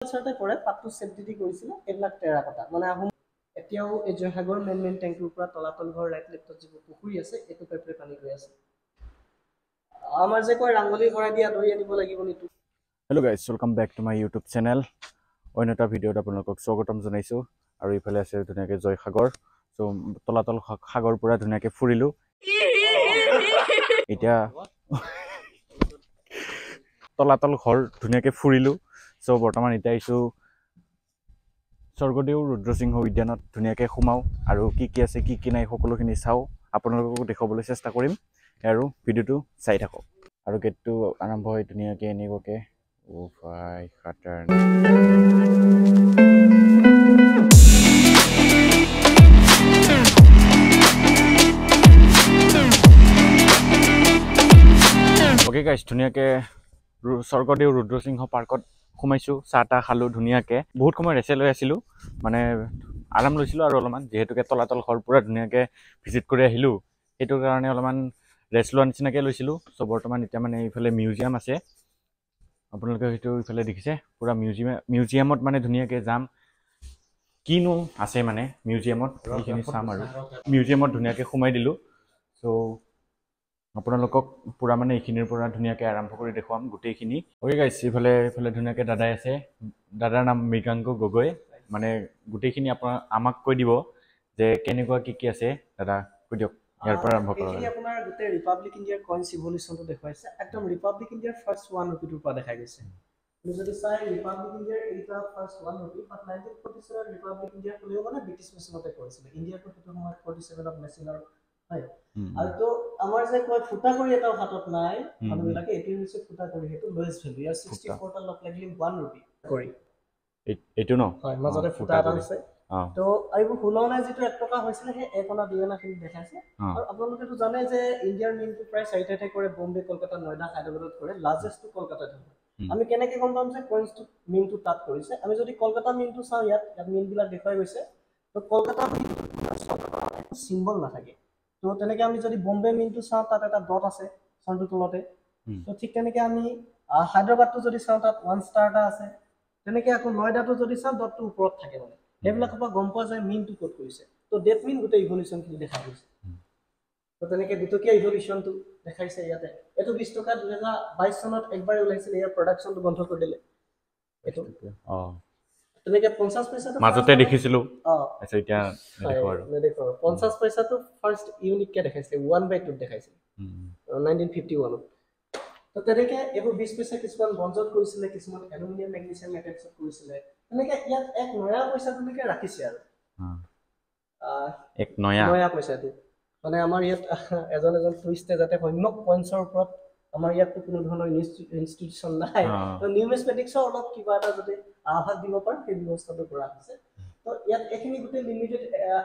কালচাৰতে কৰে পাতটো চেফটি কৰিছিলে এইবিলাক টেৰাকটা মানে আহোম এতিয়াও এই জয়সাগৰ মেইন টেংকটোৰ পৰা তলাতল ঘৰ ৰাইট লেফ্টত যিবোৰ পুখুৰী আছে এইটো পেপৰে পানী গৈ আছে আমাৰ যে কয় ৰাংগলী ভৰাই দিয়া দৈ আনিব লাগিব নিতু hello' guys welcome back to my YouTube channel অন্য এটা ভিডিঅ'ত আপোনালোকক স্বাগতম জনাইছোঁ আৰু ইফালে আছে ধুনীয়াকৈ জয়সাগৰ চ' তলাতল সাগৰ পুৰা ধুনীয়াকৈ ফুৰিলোঁ এতিয়া তলাতল ঘৰ ধুনীয়াকৈ ফুৰিলোঁ চ' বৰ্তমান এতিয়া আহিছোঁ স্বৰ্গদেউ ৰুদ্ৰসিংহ উদ্যানত ধুনীয়াকৈ সোমাওঁ আৰু কি কি আছে কি কি নাই সকলোখিনি চাওঁ আপোনালোককো দেখুৱাবলৈ চেষ্টা কৰিম আৰু ভিডিঅ'টো চাই থাকক আৰু গেটটো আৰম্ভ হয় ধুনীয়াকৈ এনেকুৱাকৈ ভাই খাটাৰ অ'কে গাইজ ধুনীয়াকৈ স্বৰ্গদেউ ৰুদ্ৰসিংহ পাৰ্কত সোমাইছোঁ চাহ তাহ খালোঁ ধুনীয়াকৈ বহুত সময় ৰেষ্ট লৈ আছিলোঁ মানে আৰাম লৈছিলোঁ আৰু অলপমান যিহেতুকে তলাতল ঘৰ পূৰা ধুনীয়াকৈ ভিজিট কৰি আহিলোঁ সেইটো কাৰণে অলপমান ৰেষ্ট লোৱা নিচিনাকৈ লৈছিলোঁ চ' বৰ্তমান এতিয়া মানে এইফালে মিউজিয়াম আছে আপোনালোকে সেইটো ইফালে দেখিছে পূৰা মিউজিয়ামত মানে ধুনীয়াকৈ যাম কিনো আছে মানে মিউজিয়ামত সেইখিনি চাম আৰু মিউজিয়ামত ধুনীয়াকৈ সোমাই দিলোঁ চ' আপোনালোকক পূৰা মানে এইখিনিৰ পৰা ধুনীয়াকৈ আৰম্ভ কৰি দেখুৱাম গোটেইখিনি অ'কে গাইছ এইফালে ধুনীয়াকৈ দাদাই আছে দাদাৰ নাম মৃগাংক গগৈ মানে গোটেইখিনি আমাক কৈ দিব যে কেনেকুৱা কি আছে দাদা কৈ দিয়ক ইয়াৰ পৰা আৰম্ভ কৰক আপোনাৰ গোটেই ৰিপাব্লিক ইণ্ডিয়াৰ কইনছ ইভলিউচনটো দেখুৱাইছে একদম ৰিপাব্লিক ইণ্ডিয়াৰ ফাৰ্ষ্ট 1 ৰুপিটোৰ পৰা দেখাই গৈছে তুমি যদি চাই ৰিপাব্লিক ইণ্ডিয়াৰ এইটা ফাৰ্ষ্ট 1 ৰুপি বাট 1947 ৰিপাব্লিক ইণ্ডিয়াৰ হ'লেও মানে ব্ৰিটিছ মেচিনতে কৰিছিলে ইণ্ডিয়াটো সেইটো সময়ত 47 মেচিনৰ হয় আৰু তো আমাৰ যে কয় ফুটা কৰি এটাও হাতত নাই মানুহবিলাকে এইটো হৈছে ফুটা কৰি সেইটো লোয়েষ্ট ভ্যালু ইয়াৰ 64 টা লক লাগিলে 1 ৰুপি কৰি এইটো ন হয় মাজতে ফুটা এটা আছে তো এইবোৰ হুলনা যেটো 1 টকা হৈছিল হে 1 অনা 2 অনা খিনি দেখাইছে আৰু আপোনালোকেতো জানে যে ইণ্ডিয়াৰ মিনটো প্ৰায় 4টা কৰে বম্বে কলকাতা নয়ডা হায়দৰাবাদত কৰে লাৰ্জেষ্ট কলকাতাত হয় আমি কেনেকৈ গম পাম যে কইনছটো মিনটো তাত কৰিছে আমি যদি কলকাতা মিনটো চাওঁ ইয়াত মিনবিলাক দেখুৱাই গৈছে তো কলকাতা সিম্বল নাথাকে তো তেনেকৈ আমি যদি বম্বে মিনটো চাওঁ তাত এটা ডট আছে চনটো তলতে তো ঠিক তেনেকৈ আমি হায়দৰাবাদটো যদি চাওঁ তাত 1 ষ্টাৰ এটা আছে তেনেকৈ আকৌ নয়ডাটো যদি চাওঁ ডটটো ওপৰত থাকে মানে এইবিলাকৰ পৰা গম পোৱা যায় মিনটো ক'ত কৰিছে তো ডেট মিন গোটেই ইভলিউচনখিনি দেখা গৈছে তো তেনেকৈ দুটকীয়া ইভলিউচনটো দেখাইছে ইয়াতে এইটো 20 টকা 2022 চনত একবাৰে ওলাইছিল ইয়াৰ প্ৰডাকশ্যনটো বন্ধ কৰি দিলে এইটো তেনেকৈ 50 পইচাটো মাজতে দেখিছিলোঁ আচ্ছা এতিয়া দেখো 50 পইচাটো ফাৰ্ষ্ট ইউনিককে দেখাইছে 1/2 দেখাইছে 1951 তো তেনেকৈ এইবোৰ 20 পইচা কিছুমান বঞ্জত কৰিছিলে কিছুমান এলুমিনিয়াম মেগনেছিয়াম মেটেলছত কৰিছিলে তেনেকৈ ইয়াত এক নয়া পইচাটোলৈকে ৰাখিছে আৰু এক নয়া পইচাটো মানে আমাৰ ইয়াত এজন টুৰিষ্টে যাতে সম্যক পইণ্টছৰ ওপৰত আমাৰ ইয়াততো কোনো ধৰণৰ ইনষ্টিটিউচন নাই তো নিউমেছমেটিক্সৰ অলপ কিবা এটা যদি আভাস দিব পাৰে সেই ব্যৱস্থাটো কৰা হৈছে তো ইয়াত এইখিনি গোটেই লিমিটেড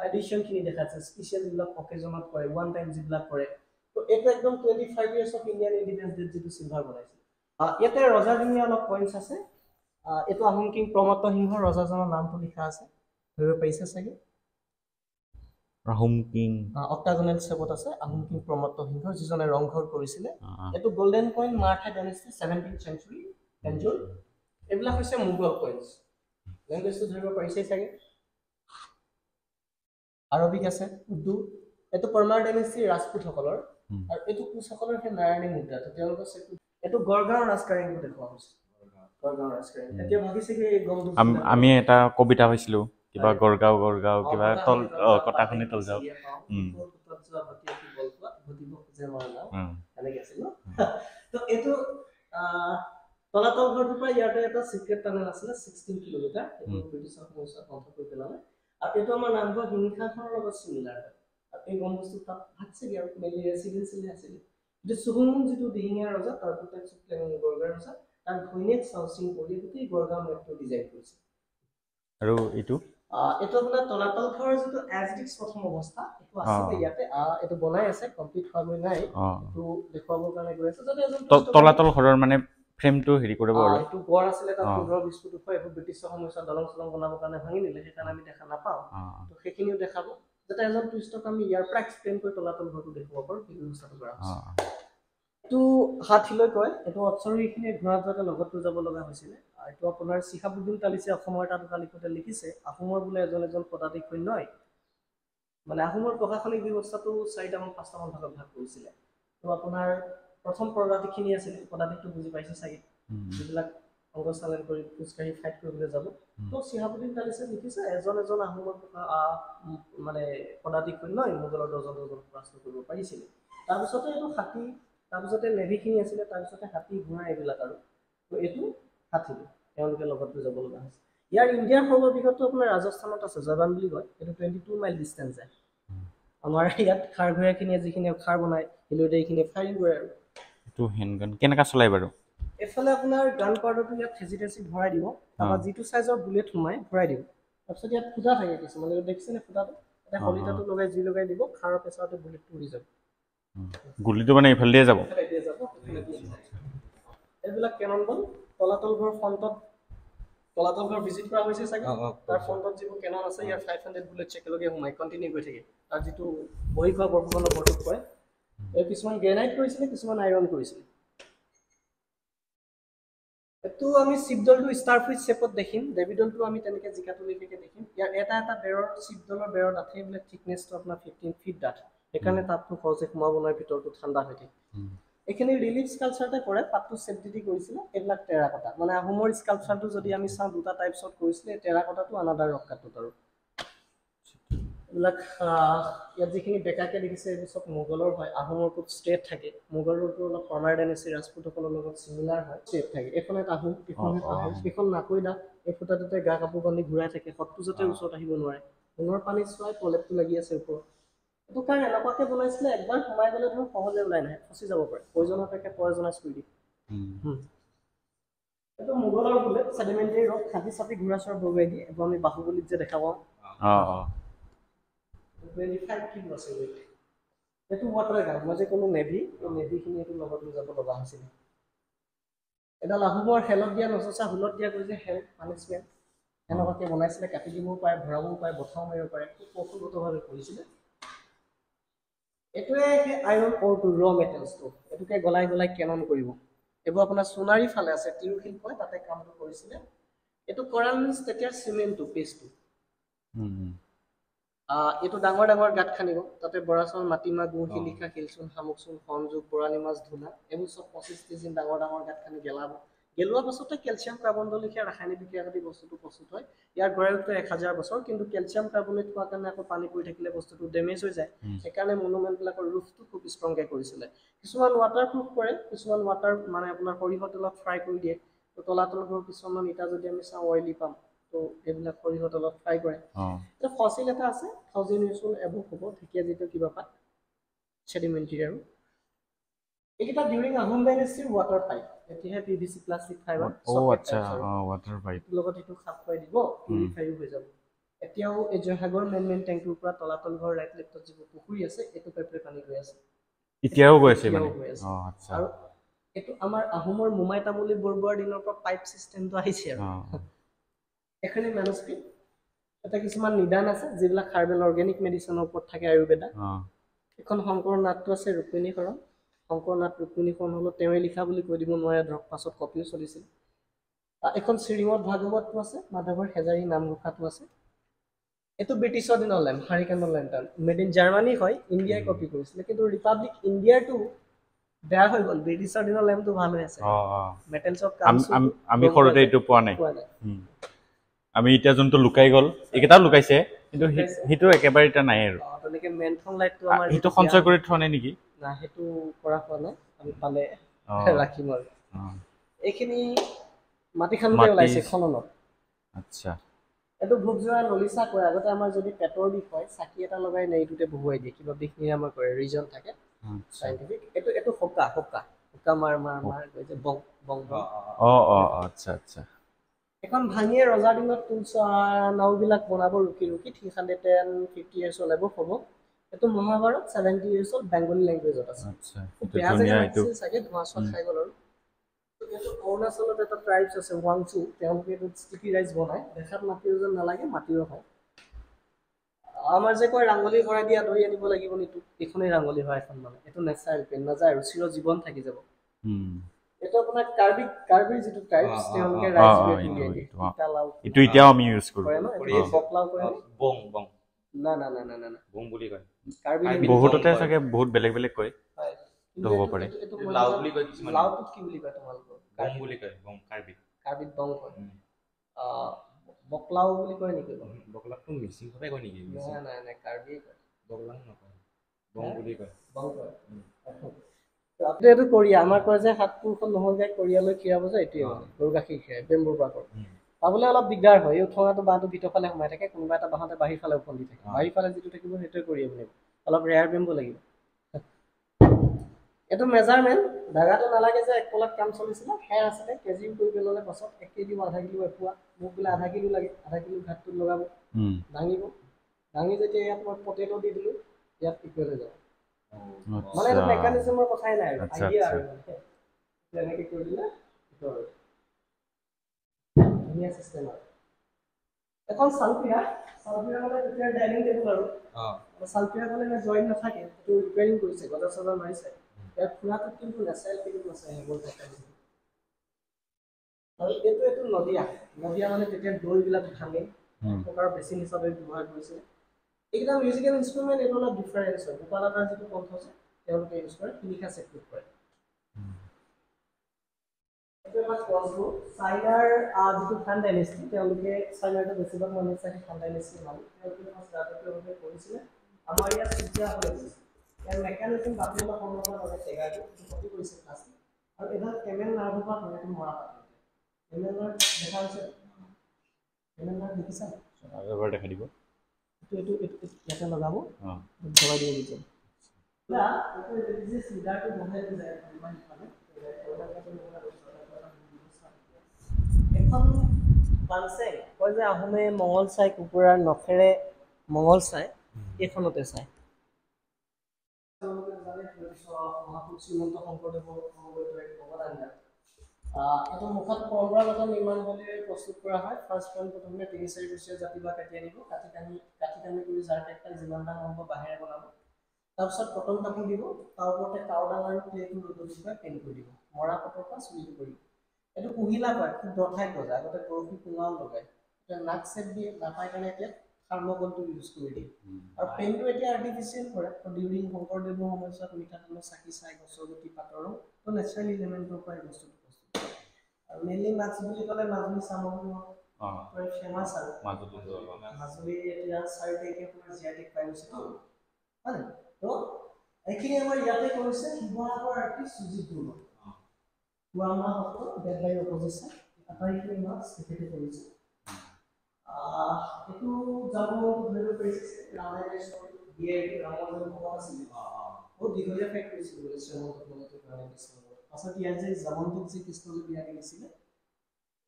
এডিশ্যনখিনি দেখাইছে স্পেচিয়েল যিবিলাক অকেজনত কৰে ওৱান টাইম যিবিলাক কৰে তো এইটো একদম 25 years of Indian independence day যিটো চিলভাৰ বনাইছে ইয়াতে ৰজাদিনীয়া অলপ পইণ্টছ আছে এইটো আহোম কিং প্ৰমত্ত সিংহ ৰজাজনৰ নামটো লিখা আছে ধৰিব পাৰিছে চাগে আহোম কিং অক্টাগনেল শেপত আছে আহোম কিং প্ৰমত্ত সিংহ যিজনে ৰংঘৰ কৰিছিলে এটো golden coin Martha dynasty 17th century এনজল এইবিলাক হৈছে মুঘল কইনছ ল্যাঙ্গুৱেজটো ধৰিব পাৰিছে চাগে আৰবিক আছে উৰ্দু এটো পৰমাৰ ডাইনেষ্টি ৰাজপুতসকলৰ আৰু এটো কুশসকলৰ হে নাৰায়ণী মুদ্ৰা তেওঁলোকৰ এটো গড়গাঁও ৰাজকাৰেংটো দেখুৱা হৈছে গড়গাঁও ৰাজকাৰেং এতিয়া ভাবিছে কি গমটো আমি এটা কবিতা পাইছিলো কিবা গড়গাঁও কিবা তল কটাখনি তল যাও তো এটো তলাতল ঘৰটোৰ পৰা ইয়াতে এটা সিক্ৰেট টানেল আছিল 16 কিলোমিটাৰ এটো ব্ৰিটিছৰ সময়ত বন্ধ কৰি পেলালে আৰু এটো আমাৰ নামঘৰ হিংসাখনৰ লগত সিমিলাৰ হয় আৰু এই গম্বুজটো তাত আছে আৰু মেইনলি ৰেসিডেন্সিয়েল আছিল যে সুহুমুং যিটো দিহিঙীয়া ৰজা তাৰ পুতেক গড়গাঁও ৰজা তাৰ ঘৈণীয়েক চাউচিং কৰি গোটেই গড়গাঁও মেপটো ডিজাইন কৰিছে আৰু এইটো আপোনাৰ তলাতল ঘৰৰ যিটো এজডিক্স প্ৰথম অৱস্থা এইটো আছে ইয়াতে এইটো বনাই আছে কমপ্লিট হোৱা নাই এইটো দেখুৱাবৰ কাৰণে গৈ আছে যদি এজন তলাতল ঘৰৰ মানে ফ্ৰেমটো হেৰি কৰিব আৰু এইটো গড় আছিল এটা 15-20 ফুট ওখ এইটো ব্ৰিটিছৰ সময়ত দলং চলং বনাবৰ কাৰণে ভাঙি নিলে সেইকাৰণে আমি দেখা নাপাওঁ তো সেইখিনিও দেখাব যাতে এজন টুৰিষ্টক আমি ইয়াৰ পৰা এক্সপ্লেইন কৰি তলাতল ঘৰটো দেখুৱাব পাৰোঁ সেই ব্যৱস্থাটো কৰা হৈছে এইটো হাতশিলৈ কয়, এইটো অপচৰীখিনিয়ে ঘূৰা যোৱাতে লগত লৈ যাব লগা হৈছিলে। আৰু এইটো আপোনাৰ চিহাবুদ্দিন তালিছে অসমৰ এটা তালিকাতে লিখিছে, আহোমৰ বোলে এজন এজন পদাতিক সৈন্যই মানে আহোমৰ প্ৰশাসনিক ব্যৱস্থাটো 4টামান 5টামান ভাগত ভাগ কৰিছিলে। তো আপোনাৰ প্ৰথম পদাতিকখিনি আছিলে, পদাতিকটো বুজি পাইছে চাগে, যিবিলাক অংগ চালন কৰি খোজকাঢ়ি ফাইট কৰিবলৈ যাব। তো চিহাবুদ্দিন তালিছে লিখিছে এজন এজন আহোমৰ মানে পদাতিক সৈন্যই মোগলৰ দৰ্জন পৰাস্ত কৰিব পাৰিছিলে। তাৰপিছতে এইটো হাতী, তাৰপিছতে নেভিখিনি আছিলে, তাৰপিছতে হাতী ঘোঁৰা এইবিলাক আৰু। তো এইটো হাতী তেওঁলোকে লগত লৈ যাব লগা হৈছে। ইয়াৰ ইণ্ডিয়াৰ সৰ্ববৃহৎটো আপোনাৰ ৰাজস্থানত আছে, জৱান বুলি কয়। এইটো 22 মাইল ডিষ্টেঞ্চ যায়। আমাৰ ইয়াত খাৰঘৰীয়াখিনিয়ে যিখিনি খাৰ বনায়, হিলৈ এইখিনিয়ে ফায়াৰিং কৰে আৰু। এইটো হেণ্ডগান কেনেকৈ চলাই বাৰু? এইফালে আপোনাৰ গান পাউডাৰটো ইয়াত হেঁচি ভৰাই দিব, তাৰপৰা যিটো চাইজৰ বুলেট সোমাই ভৰাই দিব। তাৰপিছত ইয়াত ফুটা থাকে কিছুমান, দেখিছেনে ফুটাটো? এটা শলিতাটো লগাই জুই লগাই দিব, খাৰৰ প্ৰেছাৰতে বুলেটটো উৰি যাব। গুলিটো মানে ইফালেদিয়ে যাব? এইবিলাক কেনন বল, তলাতল ঘৰ ফ্ৰণ্টত, তলাতল ঘৰ ভিজিট কৰা হৈছে চাগে। তাৰ ফ্ৰণ্টত যিবোৰ কেনন আছে, ইয়াৰ 500 বুলেটছ একেলগে সোমাই কণ্টিনিউ কৰি থাকে। তাৰ যিটো বহি খোৱা বৰফুকনৰ বৰটোক কয়, এই কিছুমান গ্ৰেনাইট কৰিছিলে, কিছুমান আইৰণ কৰিছিলে। এইটো আমি চিপদলটো ষ্টাৰফিট শ্বেপত দেখিম, ডেভিডলটো আমি তেনেকৈ জিকাতলিকে দেখিম। ইয়াৰ এটা এটা বেৰৰ চিপদলৰ বেৰৰ ডাঠে বোলে থিকনেছটো আপোনাৰ 15 ফিট ডাঠ, সেইকাৰণে তাতটো সহজে সোমাব নোৱাৰে, ভিতৰটো ঠাণ্ডা হৈ থাকে। এইখিনি ৰিলিফ স্কাল্পচাৰতে কৰে, পাতটো চেফটি দি কৰিছিলে। এইবিলাক টেৰাকটা, মানে আহোমৰ স্কাল্পচাৰটো যদি আমি চাওঁ দুটা টাইপছত কৰিছিলে, টেৰাকটাটো আনাদাৰ ৰক কাটত আৰু। এইবিলাক ইয়াত যিখিনি বেকাকে দেখিছে এইবোৰ চব মোগলৰ হয়, আহোমৰ খুব ষ্ট্ৰেট থাকে। মোগলৰটো অলপ কমাৰ ডেনেচি ৰাজপুতসকলৰ লগত চিমিলাৰ হয়, ষ্ট্ৰেট থাকে। এইখন আহোম, এইখন আহোম, এইখন নাকৈ দাঁত, এই ফুটাটোতে গা কাপোৰ বান্ধি ঘূৰাই থাকে, শত্ৰু যাতে ওচৰত আহিব নোৱাৰে। সোণৰ পানীত চোৱাই প্ৰলেপটো লাগি আছে ওপৰত। এইটো কাৰণ এনেকুৱাকে বনাইছিলে, একবাৰ সোমাই গ'লে ধৰক সহজে ওলাই নাহে, ফচি যাব পাৰে, প্ৰয়োজনৰ পেকে পয়জনাইজ কৰি দিয়ে। এইটো মোগলৰ বুলেট, চেডিমেণ্টাৰী ৰক, খাটি চাপি ঘূৰা চৰ বৰুৱাই দিয়ে। এইবোৰ আমি বাহুবলীত যে দেখা পাওঁ। 25 কিলো আছে weight। এইটো ৱাটাৰ গান, মই যে কোনো নেভি, এই নেভিখিনি এইটো লগত লৈ যাব লগা হৈছিলে। এডাল আহোমৰ হেলত দিয়া নচচা, হুলত দিয়া গৈ যে হেল পানিচমেণ্ট, সেনেকুৱাকৈ বনাইছিলে। কাটি দিবও পাৰে, ভৰাবও পাৰে, বঠাও মাৰিব পাৰে, খুব কৌশলগতভাৱে কৰিছিলে। এইটোৱে সেই আইৰণ অ'ৰটো, ৰ মেটেলছটো, এইটোকে গলাই গলাই কেনন কৰিব। এইবোৰ আপোনাৰ সোণাৰী ফালে আছে, তিৰুশিল কয়, তাতে কামটো কৰিছিলে। এইটো কৰাল মিন্স তেতিয়া চিমেণ্টটো, পেষ্টটো। এইটো ডাঙৰ ডাঙৰ গাঁত খান্দিব, তাতে বৰা চাউল, মাটিমাহ, গুৰ, শিলিখা, শিলচূণ, শামুকচূণ, সংযোগ, বৰালি মাছ, ধূনা, এইবোৰ চব 25-30 দিন ডাঙৰ ডাঙৰ গাঁত খান্দি গেলাব। গেলোৱাৰ পাছতে কেলছিয়াম কাৰ্বনডৰ লেখীয়া ৰাসায়নিক বিক্ৰিয়া ঘটি বস্তুটো প্ৰস্তুত হয়। ইয়াৰ গড়ালটো 1000 বছৰ, কিন্তু কেলছিয়াম কাৰ্বনেট খোৱাৰ কাৰণে আকৌ পানী পৰি থাকিলে বস্তুটো ডেমেজ হৈ যায়। সেইকাৰণে মনুমেণ্টবিলাকৰ ৰুফটো খুব ষ্ট্ৰংকৈ কৰিছিলে। কিছুমান ৱাটাৰ প্ৰুফ কৰে, কিছুমান ৱাটাৰ মানে আপোনাৰ সৰিয়হৰ তেলত ফ্ৰাই কৰি দিয়ে। তো তলাতল ঘৰ কিছুমান ইটা যদি আমি চাওঁ অইলি পাম, তো এইবিলাক সৰিয়হৰ তেলত ফ্ৰাই কৰে। ফচিল এটা আছে, 1000 years old এবভ হ'ব, ঢেকীয়া যিটো কিবা পাত, চেডিমেণ্টাৰী আৰু। এইকেইটা ডিউৰিং আহোম ডাইনেষ্টিৰ ৱাটাৰ পাইপ। এতিয়াহে PVC প্লাষ্টিক ফাইবাৰ লগত এইটো খাপ খুৱাই দিব, পিউৰিফাইও হৈ যাব। এতিয়াও এই জয়সাগৰ মেইন টেংকটোৰ পৰা তলাতল ঘৰ ৰাইট লেফ্টত যিবোৰ পুখুৰী আছে, এইটো পাইপে পানী গৈ আছে, এতিয়াও গৈ আছে মানে। আৰু এইটো আমাৰ আহোমৰ মোমাই তামুলী বৰবুৱাৰ দিনৰ পৰা পাইপ চিষ্টেমটো আহিছে আৰু। এখনি মেনুস্ক্ৰিপ্ট, এটা কিছুমান নিদান আছে যিবিলাক হাৰ্বেল অৰ্গেনিক মেডিচিনৰ ওপৰত থাকে, আয়ুৰ্বেদা। এখন শংকৰ নাটটো আছে, ৰুক্মিণীকৰণ। শংকৰ নাট ৰুক্মিণীকৰণ হ'লেও তেওঁৱে লিখা বুলি কৈ দিব নোৱাৰে, ধৰক পাছত কপিও চলিছিল। এখন শ্ৰীমদ ভাগৱতটো আছে, মাধৱৰ হেজাৰী নামঘোষাটো আছে। এইটো ব্ৰিটিছৰ দিনৰ লেম্প, হাৰিকেনৰ লেণ্টাৰ্ণ, মেড ইন জাৰ্মানী হয়, ইণ্ডিয়াই কপি কৰিছিলে। কিন্তু ৰিপাব্লিক ইণ্ডিয়াৰটো বেয়া হৈ গ'ল, ব্ৰিটিছৰ দিনৰ লেম্পটো ভাল হৈ আছে। মেটেলছৰ কাম আমি সৰুতে এইটো পোৱা নাই। আমি এতিয়া যোনটো লুকাই গ'ল, এইকেইটাও লুকাইছে, কিন্তু সেইটো একেবাৰে এতিয়া নাই আৰু। তেনেকে মেনথন লাইটটো আমাৰ সেইটো সঞ্চয় কৰি থোৱা নাই নেকি? না, সেইটো কৰা হোৱা নাই, আমি পালে ৰাখিম আৰু। এইখিনি মাটি খান্দোতে ওলাইছে খননত। আচ্ছা, এইটো ভোগজোৰা নলিচা কয়। আগতে আমাৰ যদি পেটৰ বিষ হয়, চাকি এটা লগাই নেৰিটোতে বহুৱাই দিয়ে, কিবা বিষ নিৰাময় কৰে, ৰিজন থাকে চাইণ্টিফিক। এইটো সকা মাৰ গৈ যে বং বং। আচ্ছা আচ্ছা। এখন ভাঙিয়ে ৰজাৰ দিনত নাওবিলাক বনাব ৰুকি ৰুকি 350 years old এবভ হ'ব। এইটো মহাভাৰত 70 years old, বেংগলী লেংগুৱেজত আছে। বেয়া জেগা লাগিছিল চাগে, ধোঁৱা চোৱা খাই গ'ল আৰু। এইটো অৰুণাচলত এটা ট্ৰাইবছ আছে, ৱাংচু, তেওঁলোকে এইটো ষ্টিকি ৰাইচ বনায়। দেখাত মাটিৰ যেন নালাগে, মাটিৰো হয়। আমাৰ যে কয় ৰাংগলী ভৰাই দিয়া দৈ আনিব লাগিব নিতো এইখনেই ৰাংগলী হয় এখন মানে এইটো নেচাৰেল পেন নাযায় আৰু চিৰ জীৱন থাকি যাব এইটো আপোনাৰ কাৰ্বিৰ যিটো ট্ৰাইবছ তেওঁলোকে ৰাইজ দিয়ে এইটো এতিয়াও আমি ইউজ কৰো বকলাও কৰে বং বং না বং বুলি কয় কাৰ্বি বহুততে চাগে বহুত বেলেগ বেলেগ কয় হয় হ'ব পাৰে লাউ বুলি কয় কিছুমান লাউটো কি বুলি কয় তোমালোকৰ বং বুলি কয় বং কাৰ্বিত বং কয় বকলাও বুলি কয় নেকি বকলাটো মিচিং ভাৱে কয় নেকি নাই কাৰ্বি কয় বকলাং নকয় বং বুলি কয় বং কয় আপুনি এইটো কৰিয়া আমাৰ কয় যে হাত পুৰখন নহল যায় কৰিয়ালৈ খীৰাব যে এইটোৱে মানে গৰু গাখীৰ খীৰাই বেম্বুৰ পৰা কৰে পাবলৈ অলপ দিগদাৰ হয় এই উঠঙাটো বাঁহটো ভিতৰ ফালে সোমাই থাকে কোনোবা এটা বাঁহতে বাহিৰ ফালে উফন্দি থাকে বাহিৰ ফালে যিটো থাকিব সেইটোৱে কৰিয়া বুলি অলপ ৰেয়াৰ বেম্বু লাগিব এইটো মেজাৰমেণ্ট ধাগাটো নালাগে যে 1 কলাত কাম চলিছিলে খেৰ আছিলে কেজি কৰিব ল'লে পাছত 1 কেজি 1/2 কিলো এপুৱা মোক বোলে 1/2 কিলো লাগে 1/2 কিলো ঘাটটোত লগাব ভাঙিব ভাঙি যেতিয়া ইয়াত মই পটেটো দি দিলোঁ ইয়াত ইকুৱেল হৈ যাব মানে এইটো মেকানিজমৰ কথাই নাই আৰু আইডিয়া আৰু এনেকৈ কৰি দিলে ধুনীয়া চিষ্টেম আৰু এখন চালপিৰা মানে তেতিয়া ডাইনিং টেবুল আৰু চালপিৰা মানে জইন নাথাকে এইটো ৰিপেয়াৰিং কৰিছে গজা চজা মাৰিছে ইয়াৰ খুৰাটোত কিন্তু নেচাৰেল ফিলিং আছে সেইবোৰ দেখা দিছে আৰু এইটো নদীয়া মানে তেতিয়া দৈবিলাক ভাঙে প্ৰকাৰ বেছিন হিচাপে ব্যৱহাৰ কৰিছে এইকেইটা মিউজিকেল ইনষ্ট্ৰুমেণ্ট এইটো অলপ ডিফাৰেঞ্চ হয় গোপালাটাৰ যিটো কণ্ঠ আছে তেওঁলোকে ইউজ কৰে শিলিখা চেকটোত কৰে চাইনাৰ যিটো খান ডাইনেষ্টি তেওঁলোকে চাইনাৰটো বেছিভাগ মানুহ চাই খান ডাইনেষ্টি মানুহ তেওঁলোকে কৰিছিলে আমাৰ ইয়াত সুবিধা হৈছে ইয়াৰ মেকানিজম বাতিলৰ সংগ্ৰহৰ বাবে টেগাৰটো ক্ষতি কৰিছে প্লাষ্টিক আৰু এডাল কেমেল নাৰ্ভৰ পৰা হয়তো মৰা পাতে কেমেল নাৰ্ভ দেখা হৈছে কেমেল নাৰ্ভ দেখিছা এবাৰ দেখা দিব এইটো ইয়াতে লগাব লগাই দিব দিছে চিগাৰটো বহাই যায় এখন পাঞ্চেং কয় যে আহোমে মঙল চাই কুকুৰাৰ নখেৰে মঙল চাই এইখনতে চাই মহাপুৰুষ শ্ৰীমন্ত শংকৰদেৱৰ এইটো মুখত পৰম্পৰাগত নিৰ্মাণ শৈলীৰে প্ৰস্তুত কৰা হয় ফাৰ্ষ্ট পইণ্ট প্ৰথমে 3-4 বছৰীয়া জাতি বা কাটি আনিব কাটি কানি কৰি যাৰ টেক্টাৰ যিমান দাম হ'ব বাঁহেৰে বনাব তাৰপিছত কটন কাপোৰ দিব তাৰ ওপৰতে কাউডাল আৰু প্লেটো ৰ'দত শুকুৱাই পেইণ্ট কৰি দিব মৰা পাতৰ পৰা চুলি কৰিব এইটো কুহিলা কয় খুব দঠাই গজা আগতে বৰশী কোঙাও লগায় এতিয়া নাক চেপ দিয়ে নাপায় কাৰণে এতিয়া থাৰ্মকলটো ইউজ কৰি দিয়ে আৰু পেইণ্টটো এতিয়া আৰ্টিফিচিয়েল কৰে ডিউৰিং শংকৰদেৱৰ সময়ছোৱাত মিঠাতেলৰ চাকি চাই গছৰ গুটি পাতৰো তো নেচাৰেল ইলিমেণ্টৰ পৰা এই বস্তুটো প্ৰস্তুত কৰে আৰু মেইনলি মাছ বুলি ক'লে মাজুলী চামগুৰি ফেমাছ আৰু মাজুলী এতিয়া 4 তাৰিখে আপোনাৰ জিআইটেক পাই গৈছে হয় তো এইখিনি আমাৰ ইয়াতে কৰিছে শিৱসাগৰ আৰ্টিষ্ট সুজিত বৰুৱা পুৱামা সত্ৰ বেদবাৰী অপজিচন আটাইখিনি মাছ তেখেতে কৰিছে এইটো যাব ধৰিব পাৰিছে ৰামায়ণেশ্বৰ ডিআইটি ৰামায়ণ ভৱন আছিলে বহুত দীঘলীয়া ফেক্ট কৰিছিল বোলে শ্ৰীমন্ত ভগৱতী কাৰণে কৃষ্ণ পাছত ইয়াত যে জামন্তিক যে কৃষ্ণলৈ বিয়া দিছিলে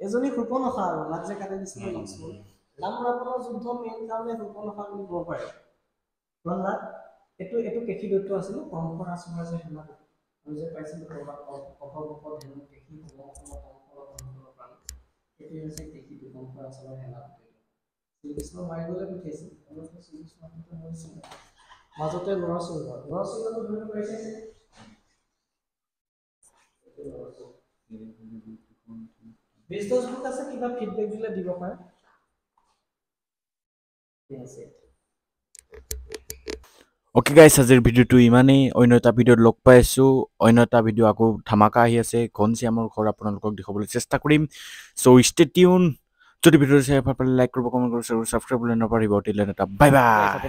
এজনী শূৰ্পণখা আৰু লাগ যে কাটি দিছিলে লক্ষ্মণ ৰাম ৰাৱণৰ যুদ্ধ মেইন কাৰণে শূৰ্পণখা বুলি ক'ব পাৰে প্ৰহ্লাদ এইটো কেশী দৈত্য আছিলে কংস ৰাজকুমাৰ যে সেনাপতি আমি যে পাইছিলোঁ কপৰ ধেনু কেশী প্ৰাণ এইটোৱে হৈছে কেশী কংস ৰাজকুমাৰ সেনাপতি শ্ৰীকৃষ্ণ মাৰিবলৈ পঠিয়াইছিল শ্ৰীকৃষ্ণ মাজতে নৰসিংহটো ধৰিব পাৰিছে বিজনেছ বুক আছে কিবা ফিডবেক দিলে দিব পাৰে অ'কে গাইছ আজিৰ ভিডিঅ'টো ইমানেই অন্য এটা ভিডিঅ'ত লগ পাই আছোঁ অন্য এটা ভিডিঅ' আকৌ ধামাকা আহি আছে ঘনশ্যামৰ ঘৰ আপোনালোকক দেখাবলৈ চেষ্টা কৰিম চ' ষ্টে টিউন যদি ভিডিঅ'টো চাই ভাল পালে লাইক কৰিব কমেণ্ট কৰিব ছাবস্ক্ৰাইব কৰিবলৈ নাপাহৰিব টিল দেন এটা বাই বাই